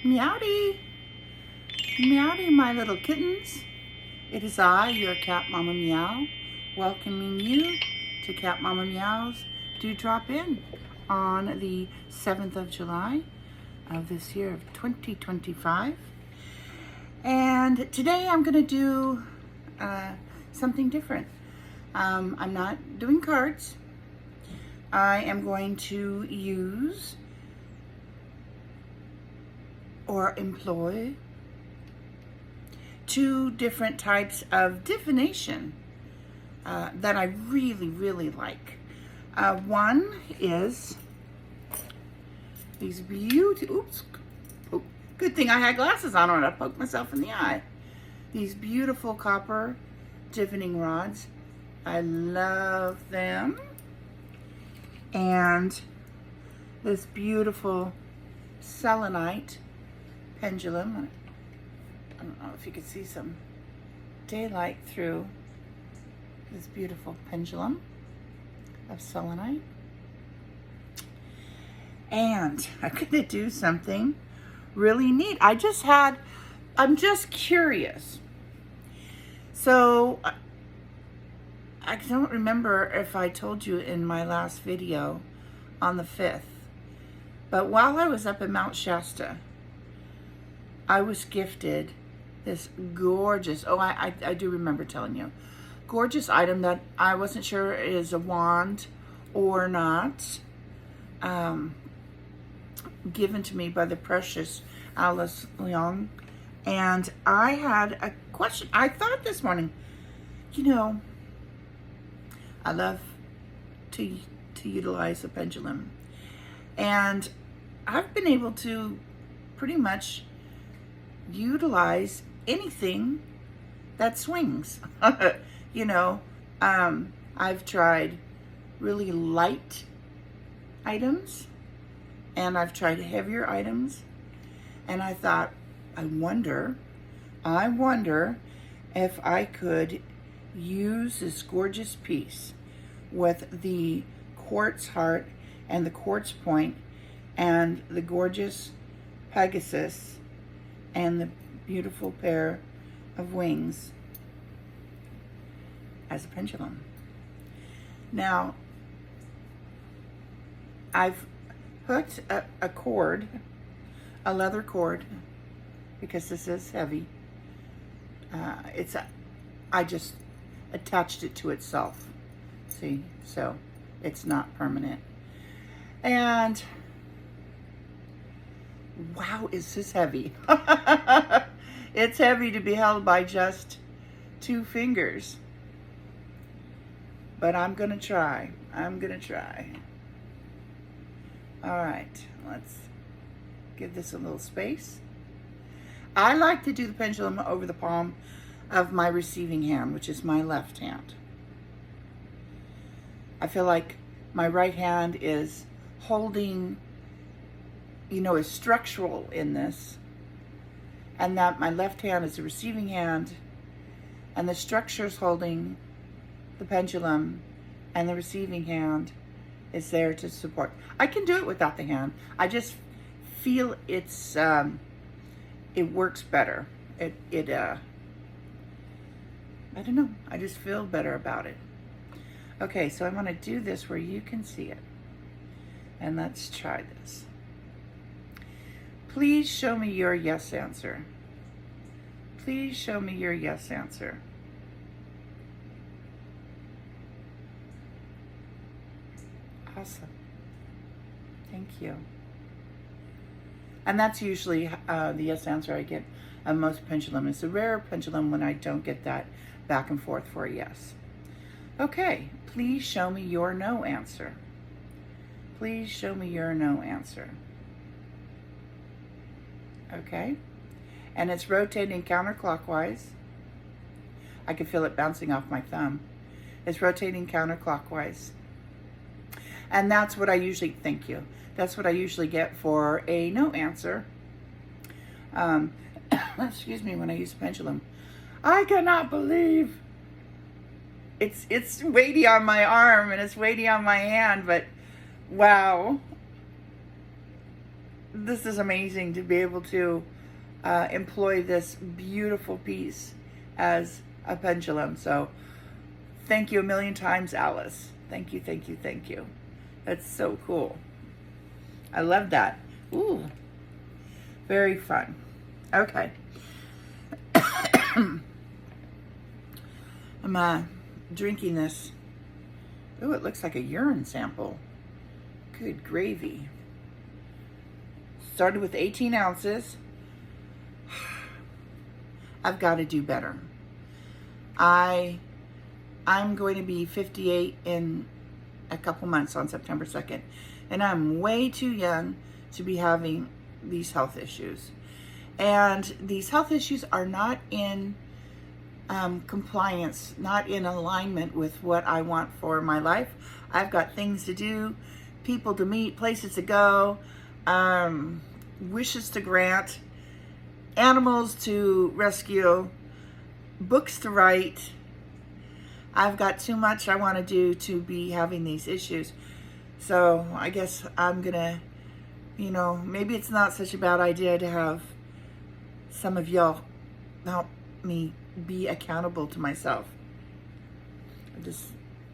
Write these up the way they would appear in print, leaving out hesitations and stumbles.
Meowdy! Meowdy, my little kittens. It is I, your Cat Mama Meow, welcoming you to Cat Mama Meow's Dewdrop In on the 7th of July of this year of 2025. And today I'm going to do something different. I'm not doing cards. I am going to use or employ two different types of divination that I really like. One is these beautiful, good thing I had glasses on or I poked myself in the eye. These beautiful copper divining rods. I love them. And this beautiful selenite pendulum. I don't know if you could see some daylight through this beautiful pendulum of selenite. And I'm gonna do something really neat. I'm just curious. So I don't remember if I told you in my last video on the 5th, but while I was up in Mount Shasta, I was gifted this gorgeous, I do remember telling you, gorgeous item that I wasn't sure is a wand or not, given to me by the precious Alice Leong. And I had a question. I thought this morning, you know, I love to utilize a pendulum. And I've been able to pretty much utilize anything that swings. You know, I've tried really light items and I've tried heavier items, and I thought, I wonder if I could use this gorgeous piece with the quartz heart and the quartz point and the gorgeous Pegasus and the beautiful pair of wings as a pendulum. Now, I've hooked a cord, a leather cord, because this is heavy. I just attached it to itself. See, so it's not permanent. And wow, is this heavy? It's heavy to be held by just 2 fingers. But I'm gonna try. All right, let's give this a little space. I like to do the pendulum over the palm of my receiving hand, which is my left hand. I feel like my right hand is holding, you know, is structural in this, and that my left hand is the receiving hand, and the structure is holding the pendulum, and the receiving hand is there to support. I can do it without the hand. I just feel it's it works better. I don't know. I just feel better about it. Okay, so I'm going to do this where you can see it. And let's try this. Please show me your yes answer. Please show me your yes answer. Awesome. Thank you. And that's usually the yes answer I get on most pendulum. It's a rare pendulum when I don't get that back and forth for a yes. Okay, please show me your no answer. Please show me your no answer. Okay, and it's rotating counterclockwise. I can feel it bouncing off my thumb. It's rotating counterclockwise. And that's what I usually, thank you. That's what I usually get for a no answer. Excuse me, when I use a pendulum. I cannot believe it's weighty on my arm and it's weighty on my hand, but wow. this is amazing to be able to employ this beautiful piece as a pendulum. So thank you a million times, Alice. Thank you, thank you, thank you. That's so cool. I love that. Ooh, very fun. Okay. I'm drinking this. Ooh, it looks like a urine sample. Good gravy. Started with 18 ounces. I've got to do better. I'm going to be 58 in a couple months on September 2nd. And I'm way too young to be having these health issues. And these health issues are not in compliance, not in alignment with what I want for my life. I've got things to do, people to meet, places to go, wishes to grant, animals to rescue, books to write. I've got too much I want to do to be having these issues. So I guess I'm gonna, maybe it's not such a bad idea to have some of y'all help me be accountable to myself. This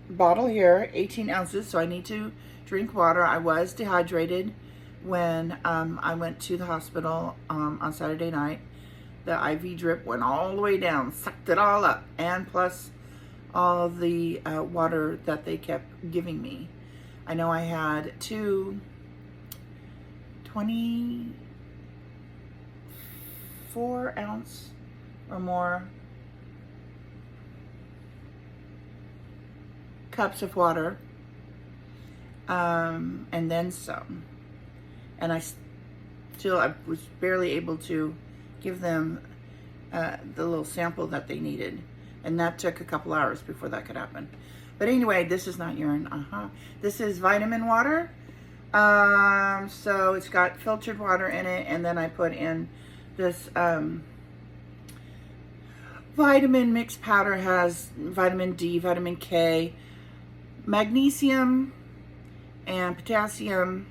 bottle here, 18 ounces, so I need to drink water. I was dehydrated when I went to the hospital on Saturday night. The IV drip went all the way down, sucked it all up, and plus all the water that they kept giving me. I know I had two 24-ounce or more cups of water, and then some. And I was barely able to give them the little sample that they needed. And that took a couple hours before that could happen. But anyway, this is not urine. This is vitamin water. So it's got filtered water in it, and then I put in this vitamin mix powder. Has vitamin D, vitamin K, magnesium, and potassium.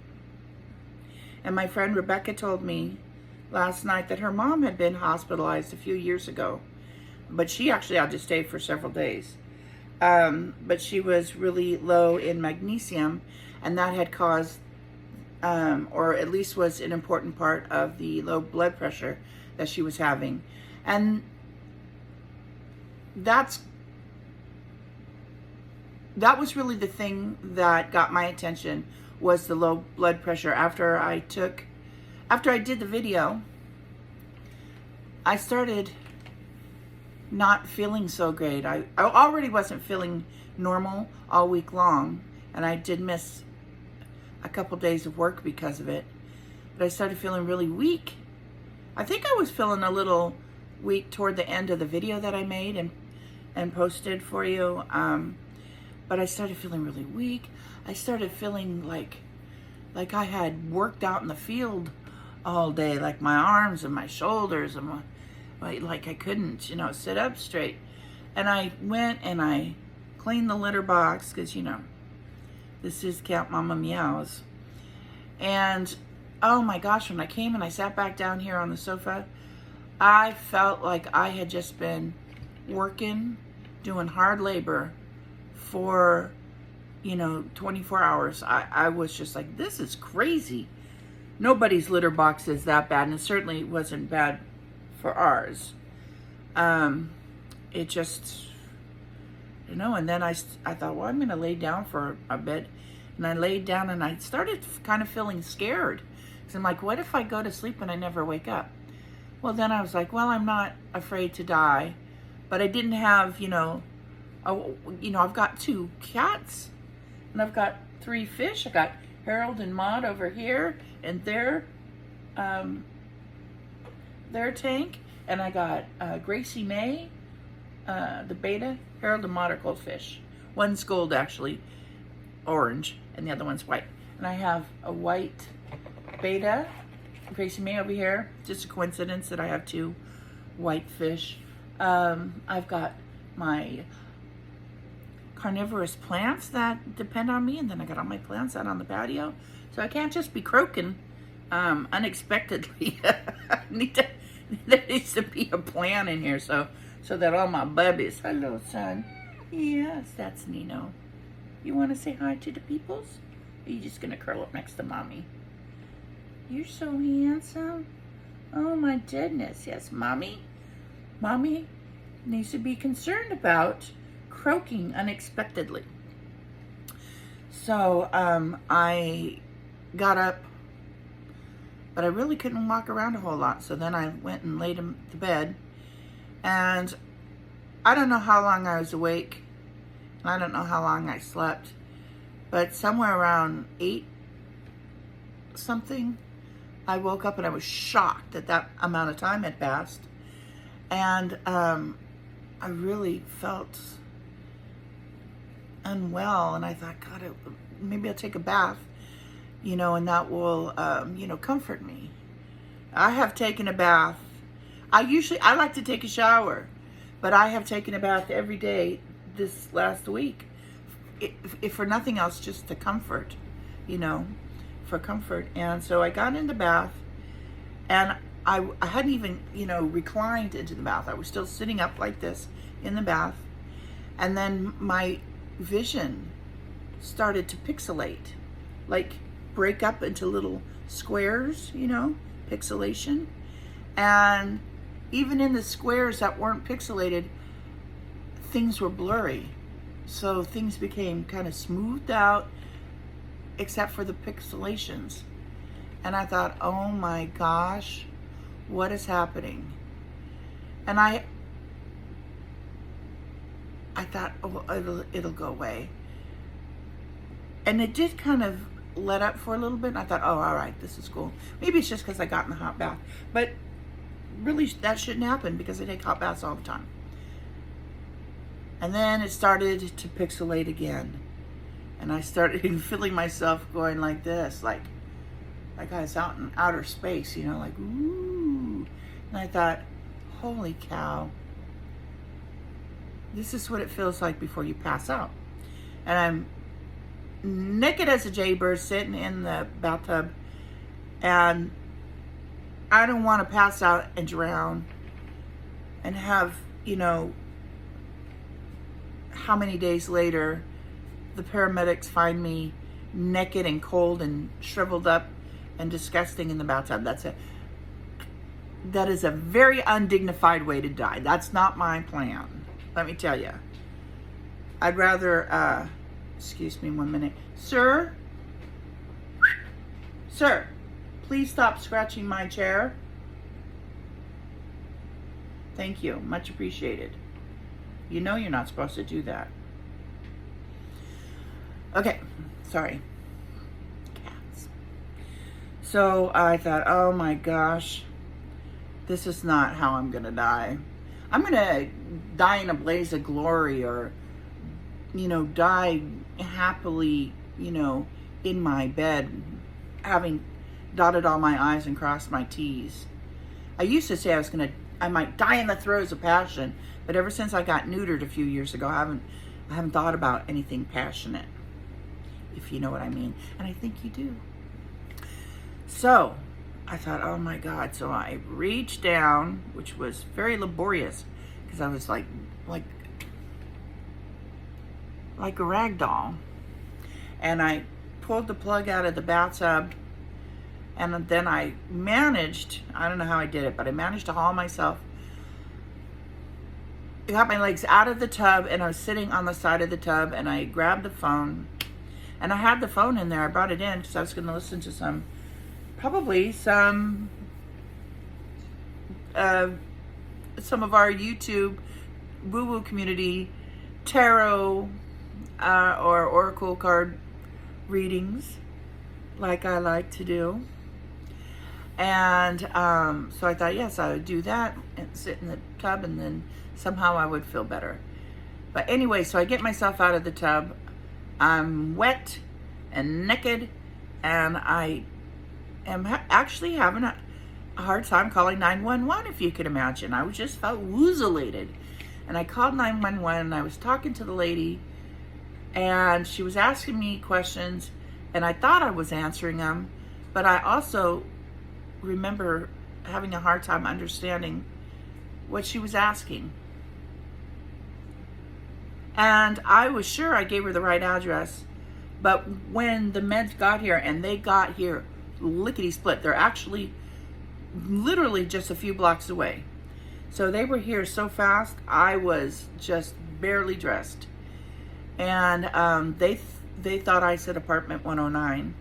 And my friend Rebecca told me last night that her mom had been hospitalized a few years ago, but she actually had to stay for several days. But she was really low in magnesium, and that had caused, or at least was an important part of the low blood pressure that she was having. And that was really the thing that got my attention, was the low blood pressure. After I did the video, I started not feeling so great. I already wasn't feeling normal all week long, and I did miss a couple days of work because of it. But I started feeling really weak. I think I was feeling a little weak toward the end of the video that I made and posted for you. But I started feeling really weak. I started feeling like I had worked out in the field all day, like my arms and my shoulders and like I couldn't, sit up straight. And I went and I cleaned the litter box, because, this is Cat Mama Meows. And, oh my gosh, when I came and I sat back down here on the sofa, I felt like I had just been working, doing hard labor for, 24 hours. I was just like, this is crazy. Nobody's litter box is that bad, and it certainly wasn't bad for ours. It just, and then I thought, well, I'm going to lay down for a bit. And I laid down and I started kind of feeling scared. Because I'm like, what if I go to sleep and I never wake up? Well, then I was like, well, I'm not afraid to die. But I didn't have, I've got 2 cats and I've got 3 fish. I got Harold and Maud over here and their tank. And I got Gracie May, the beta. Harold and Maud are goldfish. One's gold, actually, orange, and the other one's white. And I have a white beta, Gracie May over here. Just a coincidence that I have 2 white fish. I've got my carnivorous plants that depend on me, and then I got all my plants out on the patio. So I can't just be croaking unexpectedly. There needs to be a plan in here so that all my babies, hello son, yes, that's Nino. You want to say hi to the peoples? Or are you just gonna curl up next to mommy? You're so handsome. Oh my goodness, yes, mommy needs to be concerned about croaking unexpectedly. So I got up, but I really couldn't walk around a whole lot. So then I went and laid him to bed. And I don't know how long I was awake. I don't know how long I slept. But somewhere around 8 something, I woke up and I was shocked that that amount of time had passed. And I really felt unwell. And I thought, God, maybe I'll take a bath, and that will, comfort me. I have taken a bath. I like to take a shower, but I have taken a bath every day this last week, if for nothing else, just to comfort, for comfort. And so I got in the bath, and I hadn't even, reclined into the bath. I was still sitting up like this in the bath, and then my vision started to pixelate, like break up into little squares, pixelation. And even in the squares that weren't pixelated, things were blurry. So things became kind of smoothed out, except for the pixelations. And I thought, oh my gosh, what is happening? And I thought, oh, it'll go away. And it did kind of let up for a little bit. And I thought, oh, all right, this is cool. Maybe it's just because I got in the hot bath. But really, that shouldn't happen because I take hot baths all the time. And then it started to pixelate again. And I started feeling myself going like this, like I was out in outer space, like, ooh. And I thought, holy cow. This is what it feels like before you pass out. And I'm naked as a jaybird sitting in the bathtub, and I don't want to pass out and drown and have, how many days later the paramedics find me naked and cold and shriveled up and disgusting in the bathtub. That is a very undignified way to die. That's not my plan, let me tell you. I'd rather, excuse me 1 minute. Sir, please stop scratching my chair. Thank you, much appreciated. You know you're not supposed to do that. Okay, sorry. Cats. So I thought, oh my gosh, this is not how I'm gonna die. I'm gonna die in a blaze of glory, or, die happily, in my bed, having dotted all my I's and crossed my T's. I used to say I might die in the throes of passion, but ever since I got neutered a few years ago, I haven't thought about anything passionate, if you know what I mean. And I think you do. So I thought, oh my God. So I reached down, which was very laborious because I was like a rag doll. And I pulled the plug out of the bathtub, and then I don't know how I did it, but I managed to haul myself. I got my legs out of the tub, and I was sitting on the side of the tub, and I grabbed the phone, and I had the phone in there. I brought it in because I was going to listen to some of our YouTube woo-woo community tarot or oracle card readings, like I like to do. And so I thought, yes, I would do that and sit in the tub, and then somehow I would feel better. But anyway, so I get myself out of the tub. I'm wet and naked, and I am actually having a hard time calling 911, if you could imagine. I just felt woozulated. And I called 911, and I was talking to the lady, and she was asking me questions, and I thought I was answering them, but I also remember having a hard time understanding what she was asking. And I was sure I gave her the right address, but when the meds got here, and they got here lickety-split, they're actually literally just a few blocks away. So they were here so fast, I was just barely dressed. And they thought I said apartment 109.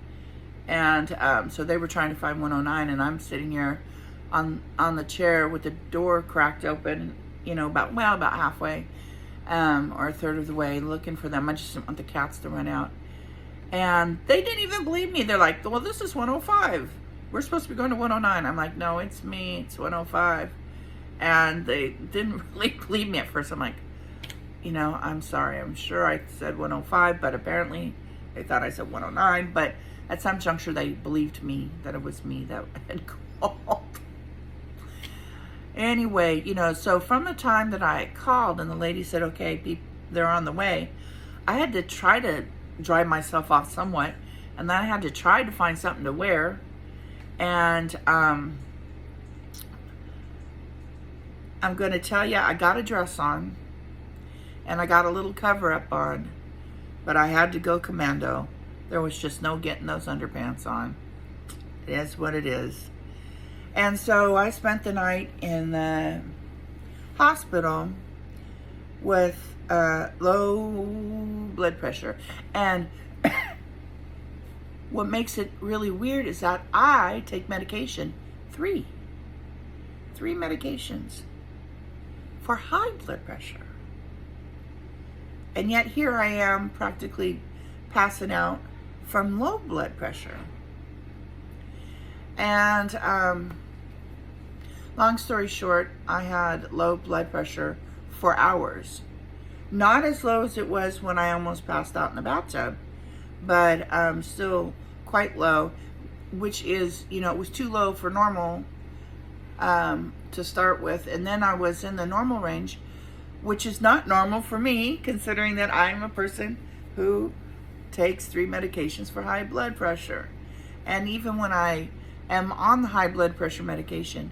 And so they were trying to find 109, and I'm sitting here on the chair with the door cracked open, you know, about halfway, or a third of the way, looking for them. I just didn't want the cats to run out. And they didn't even believe me. They're like, well, this is 105. We're supposed to be going to 109. I'm like, no, it's me. It's 105. And they didn't really believe me at first. I'm like, you know, I'm sorry. I'm sure I said 105, but apparently they thought I said 109. But at some juncture, they believed me that it was me that had called. Anyway, you know, so from the time that I called and the lady said, okay, they're on the way, I had to try to dry myself off somewhat. And then I had to try to find something to wear. And I'm going to tell you, I got a dress on. And I got a little cover up on. But I had to go commando. There was just no getting those underpants on. It is what it is. And so I spent the night in the hospital with low blood pressure. And what makes it really weird is that I take medication, three medications for high blood pressure. And yet here I am practically passing out from low blood pressure. And long story short, I had low blood pressure for hours. Not as low as it was when I almost passed out in the bathtub, but still quite low, which is, you know, it was too low for normal to start with. And then I was in the normal range, which is not normal for me, considering that I'm a person who takes 3 medications for high blood pressure. And even when I am on the high blood pressure medication,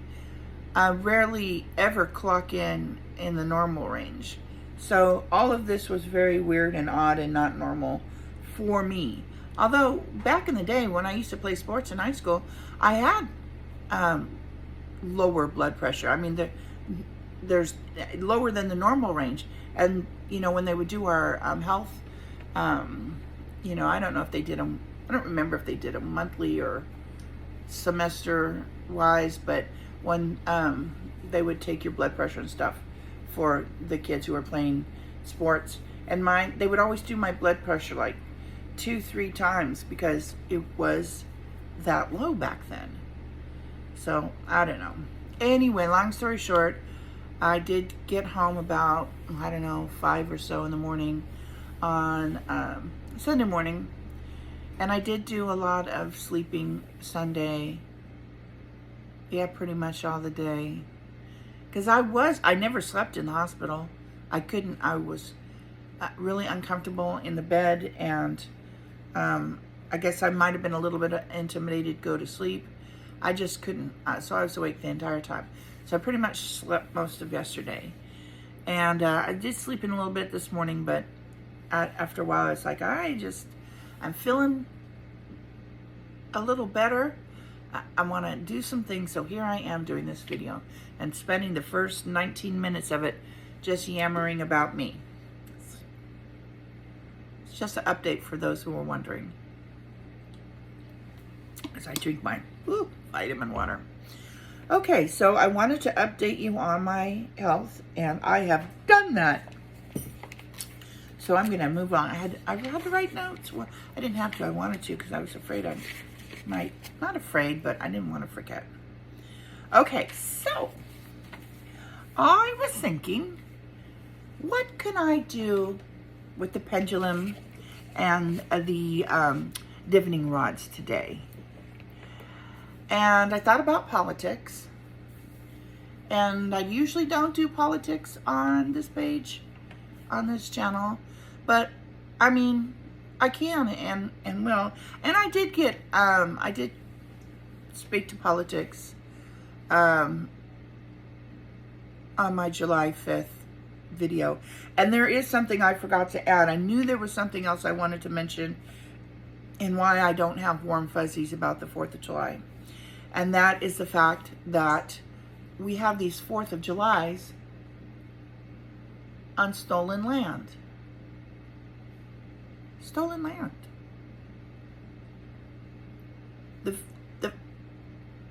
I rarely ever clock in the normal range. So all of this was very weird and odd and not normal for me. Although back in the day when I used to play sports in high school, I had lower blood pressure. I mean, there's lower than the normal range. And, you know, when they would do our health, you know, I don't know if they did them, I don't remember if they did them monthly or semester wise, but when they would take your blood pressure and stuff for the kids who were playing sports, and they would always do my blood pressure like 2-3 times because it was that low back then. So I don't know. Anyway, long story short, I did get home about, I don't know, 5 or so in the morning on Sunday morning. And I did do a lot of sleeping Sunday. Yeah, pretty much all the day. Because I never slept in the hospital. I was really uncomfortable in the bed. And I guess I might have been a little bit intimidated to go to sleep. I just couldn't. So I was awake the entire time. So I pretty much slept most of yesterday. And I did sleep in a little bit this morning, but after a while, it's like, I'm feeling a little better. I want to do some things. So here I am doing this video and spending the first 19 minutes of it just yammering about me. It's just an update for those who are wondering. As I drink my vitamin water. Okay, so I wanted to update you on my health, and I have done that. So I'm going to move on. I had to write notes. Well, I didn't have to. I wanted to because I was afraid I might, not afraid, but I didn't want to forget. Okay, so I was thinking, what can I do with the pendulum and the divining rods today? And I thought about politics. And I usually don't do politics on this page, on this channel. But, I mean, I can and will. And I did get, I did speak to politics on my July 5th video. And there is something I forgot to add. I knew there was something else I wanted to mention and why I don't have warm fuzzies about the 4th of July. And that is the fact that we have these 4th of Julys on stolen land. Stolen land.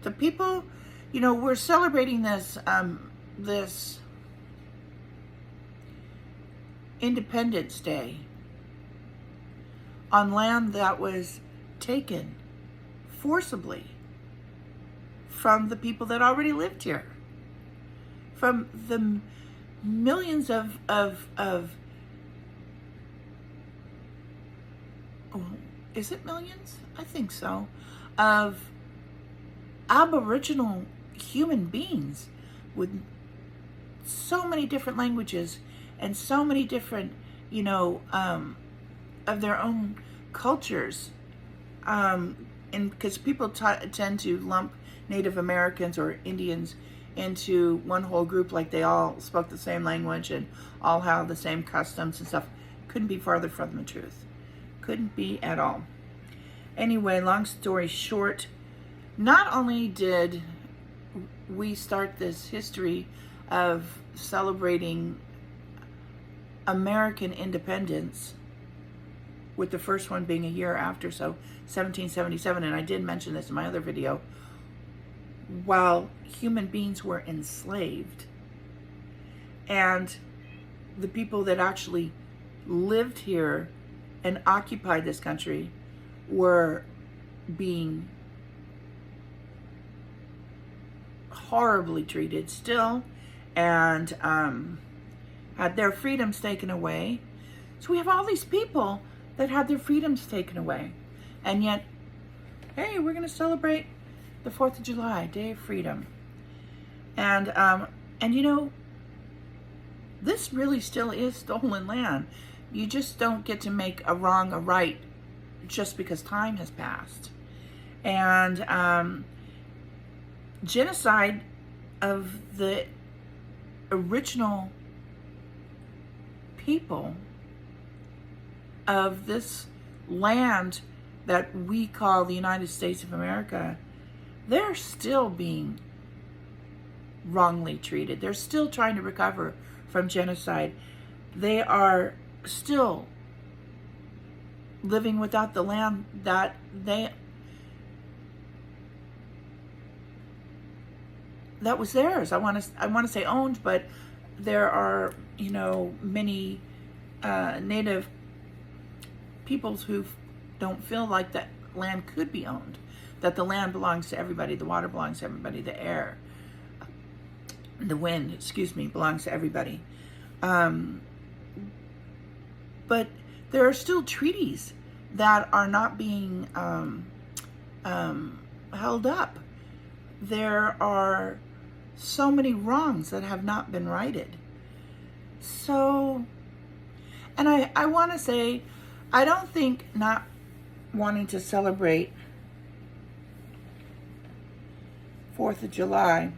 The people, you know, we're celebrating this this Independence Day on land that was taken forcibly from the people that already lived here, from the millions of oh, is it millions? I think so, of Aboriginal human beings with so many different languages and so many different, you know, of their own cultures. And because people tend to lump Native Americans or Indians into one whole group, like they all spoke the same language and all have the same customs and stuff. Couldn't be farther from the truth. Couldn't be at all. Anyway, long story short, not only did we start this history of celebrating American independence, with the first one being a year after, so 1777, and I did mention this in my other video, while human beings were enslaved, and the people that actually lived here and occupied this country were being horribly treated still, and had their freedoms taken away. So we have all these people that had their freedoms taken away, and yet, hey, we're going to celebrate the 4th of July, Day of Freedom. And you know, this really still is stolen land. You just don't get to make a wrong a right just because time has passed. And genocide of the original people of this land that we call the United States of America, they're still being wrongly treated. They're still trying to recover from genocide. They are still living without the land that was theirs. I want to say owned, but there are, you know, many Native peoples who don't feel like that land could be owned, that the land belongs to everybody, the water belongs to everybody, the air, the wind, belongs to everybody. But there are still treaties that are not being held up. There are so many wrongs that have not been righted. So, and I want to say, I don't think not wanting to celebrate 4th of July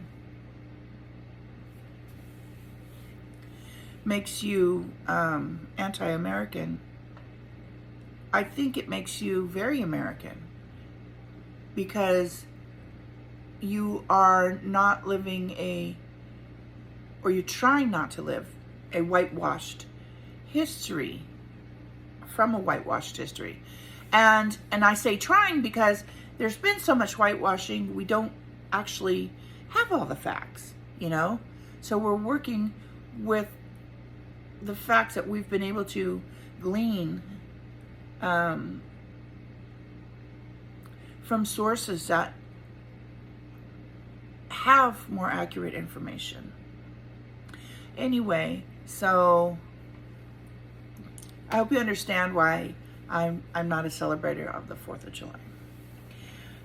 makes you anti-American. I think it makes you very American, because you are not living or you're trying not to live a whitewashed history, from a whitewashed history. And I say trying because there's been so much whitewashing, we don't actually have all the facts, you know? So we're working with the facts that we've been able to glean from sources that have more accurate information. Anyway, so I hope you understand why I'm not a celebrator of the 4th of July.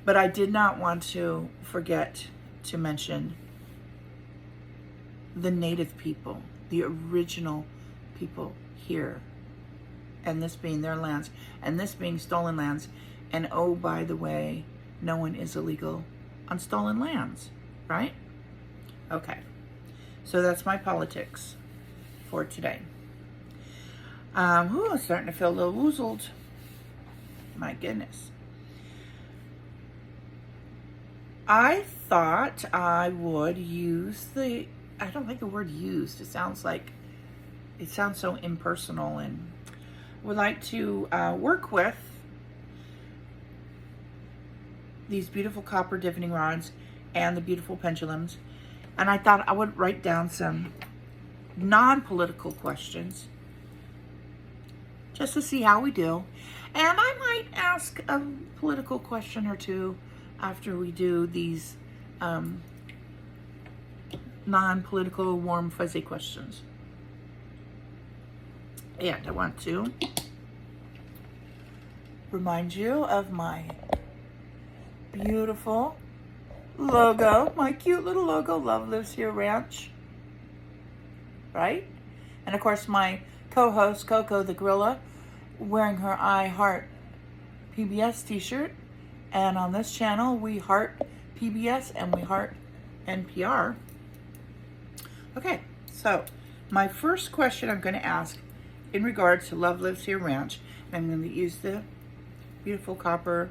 But I did not want to forget to mention the Native people, the original people here, and this being their lands, and this being stolen lands. And oh, by the way, no one is illegal on stolen lands, right? Okay, so that's my politics for today. I'm starting to feel a little woozled. My goodness. I thought I would use I don't like the word used. It sounds so impersonal, and would like to work with these beautiful copper divining rods and the beautiful pendulums. And I thought I would write down some non-political questions just to see how we do. And I might ask a political question or two after we do these non-political, warm, fuzzy questions. And I want to remind you of my beautiful logo, my cute little logo, Love Lives Here Ranch, right? And of course my co-host, Coco the Gorilla, wearing her I Heart PBS t-shirt. And on this channel, we heart PBS and we heart NPR. Okay, so my first question I'm going to ask in regards to Love Lives Here Ranch, I'm going to use the beautiful copper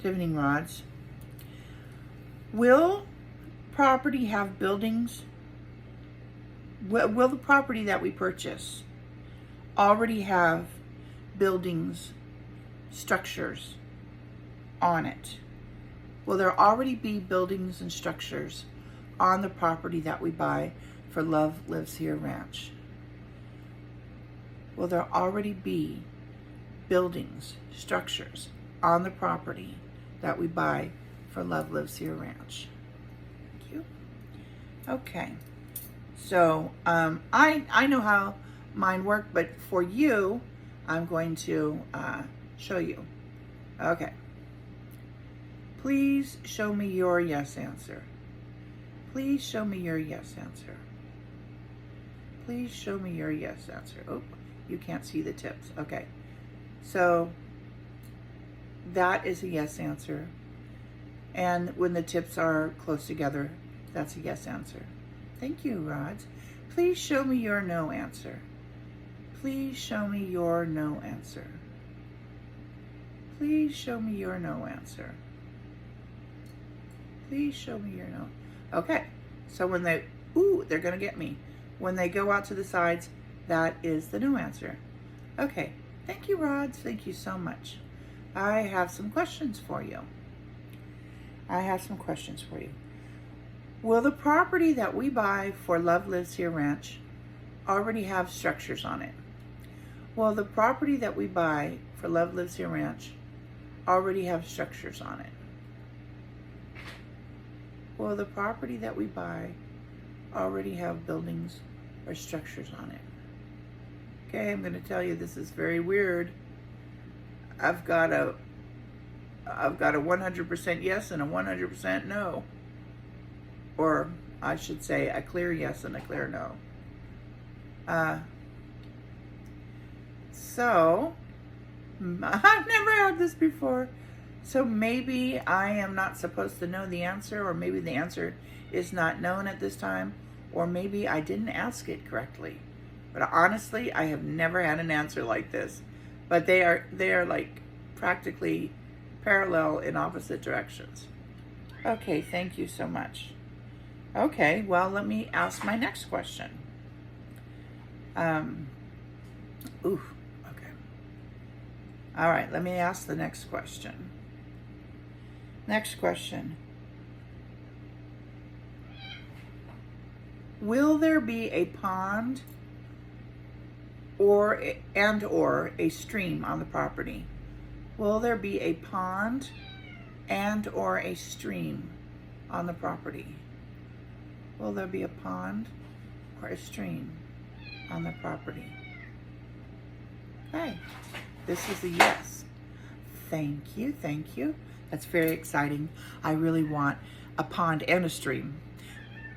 divining rods. Will property have buildings? Will the property that we purchase already have buildings, structures on it? Will there already be buildings and structures on the property that we buy for Love Lives Here Ranch? Will there already be buildings, structures on the property that we buy for Love Lives Here Ranch? Thank you. Okay, so I know how mine work, but for you, I'm going to show you. Okay. Please show me your yes answer. Please show me your yes answer. Please show me your yes answer. Oh, you can't see the tips. Okay. So that is a yes answer. And when the tips are close together, that's a yes answer. Thank you, Rods. Please show me your no answer. Please show me your no answer. Please show me your no answer. Please show me your no. Okay, so when they, they're gonna get me. When they go out to the sides, that is the no answer. Okay, thank you, Rods. Thank you so much. I have some questions for you. Will the property that we buy for Love Lives Here Ranch already have structures on it? Will the property that we buy for Love Lives Here Ranch already have structures on it? Will the property that we buy already have buildings or structures on it? Okay, I'm going to tell you this is very weird. I've got a 100% yes and a 100% no. Or I should say a clear yes and a clear no. So, I've never had this before. So maybe I am not supposed to know the answer, or maybe the answer is not known at this time, or maybe I didn't ask it correctly. But honestly, I have never had an answer like this. But they are like practically parallel in opposite directions. Okay, thank you so much. Okay, well, let me ask my next question. Okay. All right, let me ask the next question. Next question. Will there be a pond or a stream on the property? Will there be a pond or a stream on the property? Will there be a pond or a stream on the property? Okay, this is a yes. Thank you, thank you. That's very exciting. I really want a pond and a stream,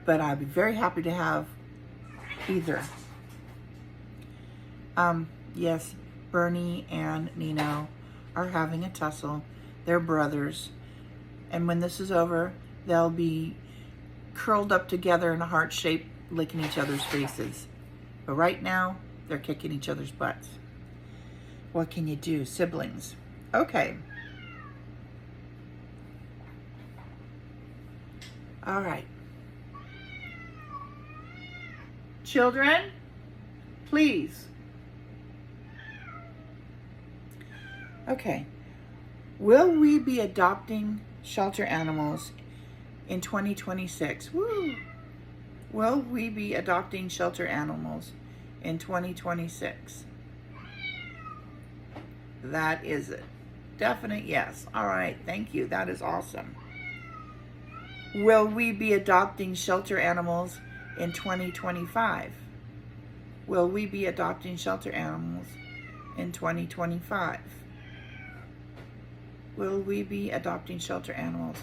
but I'd be very happy to have either. Yes, Bernie and Nino are having a tussle. They're brothers, And when this is over, they'll be curled up together in a heart shape, licking each other's faces. But right now, they're kicking each other's butts. What can you do? Siblings. Okay. All right. Children, please. Okay. Will we be adopting shelter animals in 2026? Woo! Will we be adopting shelter animals in 2026? That is a definite yes. All right, thank you. That is awesome. Will we be adopting shelter animals in 2025? Will we be adopting shelter animals in 2025? Will we be adopting shelter animals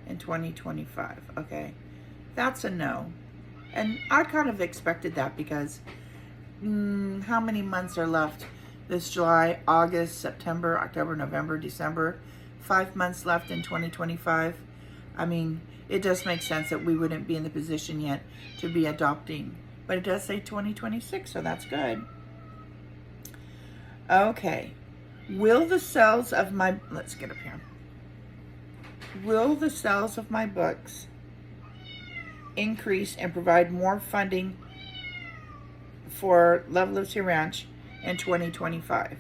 in 2025? Okay, that's a no. And I kind of expected that because how many months are left? This July, August, September, October, November, December. 5 months left in 2025. I mean, it does make sense that we wouldn't be in the position yet to be adopting. But it does say 2026, so that's good. Okay. Will the sales of my... Let's get up here. Will the sales of my books increase and provide more funding for Love Lives Here Ranch in 2025?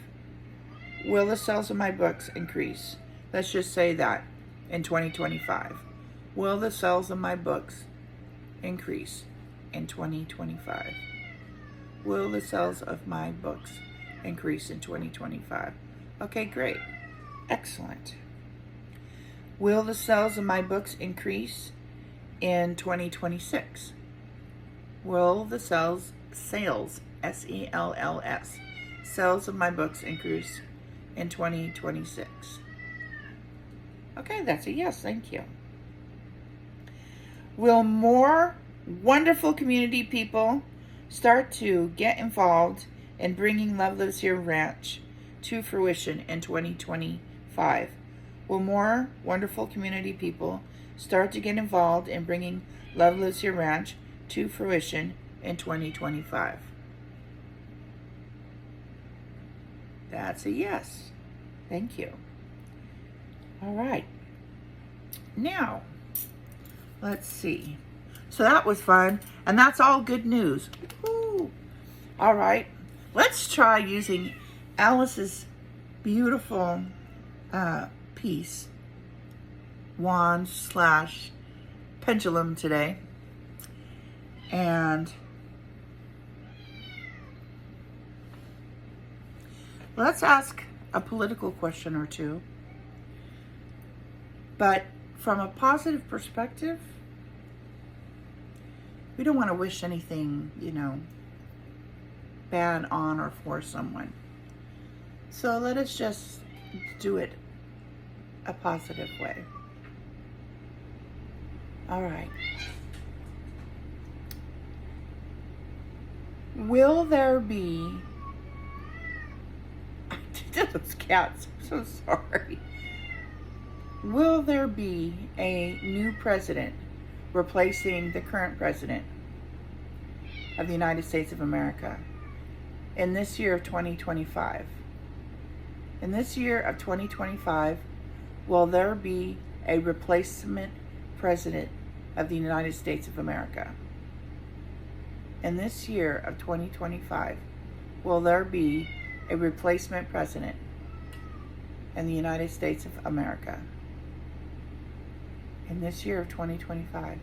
Will the sales of my books increase? Let's just say that in 2025. Will the sales of my books increase in 2025? Will the sales of my books increase in 2025? Okay, great. Excellent. Will the sales of my books increase in 2026? Will the sales, S-E-L-L-S, sales of my books increase in 2026? Okay, that's a yes, thank you. Will more wonderful community people start to get involved in bringing Love Lives Here Ranch to fruition in 2025? Will more wonderful community people start to get involved in bringing Love Lives Here Ranch to fruition in 2025? That's a yes. Thank you. All right. Now, let's see. So that was fun, and that's all good news. Woo. All right. Let's try using Alice's beautiful piece, wand / pendulum today. And let's ask a political question or two, but from a positive perspective. We don't want to wish anything, bad on or for someone. So let us just do it a positive way. All right. Will there be... I did those cats. I'm so sorry. Will there be a new president replacing the current president of the United States of America in this year of 2025? In this year of 2025, will there be a replacement president of the United States of America? In this year of 2025, will there be a replacement president in the United States of America? In this year of 2025,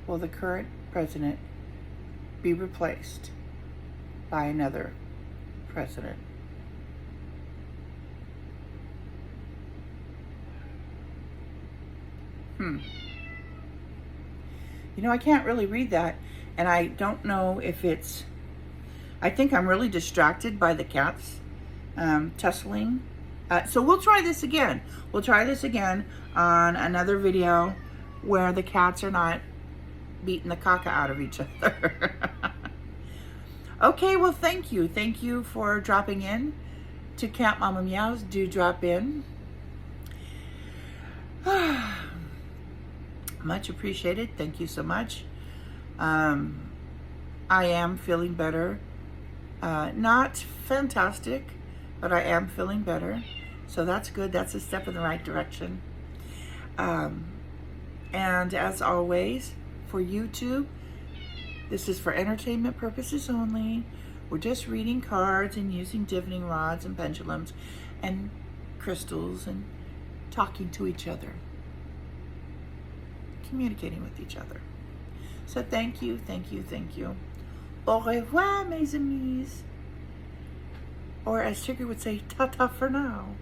will the current president be replaced by another president? I can't really read that, and I don't know if it's... I think I'm really distracted by the cats tussling. So we'll try this again. We'll try this again on another video where the cats are not beating the caca out of each other. Okay, well, thank you. Thank you for dropping in to Cat Mama Meows. Do drop in. Much appreciated. Thank you so much. I am feeling better. Not fantastic, but I am feeling better. So that's good. That's a step in the right direction. And as always, for YouTube, this is for entertainment purposes only. We're just reading cards and using divining rods and pendulums and crystals and talking to each other, communicating with each other. So thank you, thank you, thank you. Au revoir, mes amis. Or as Tigger would say, ta-ta for now.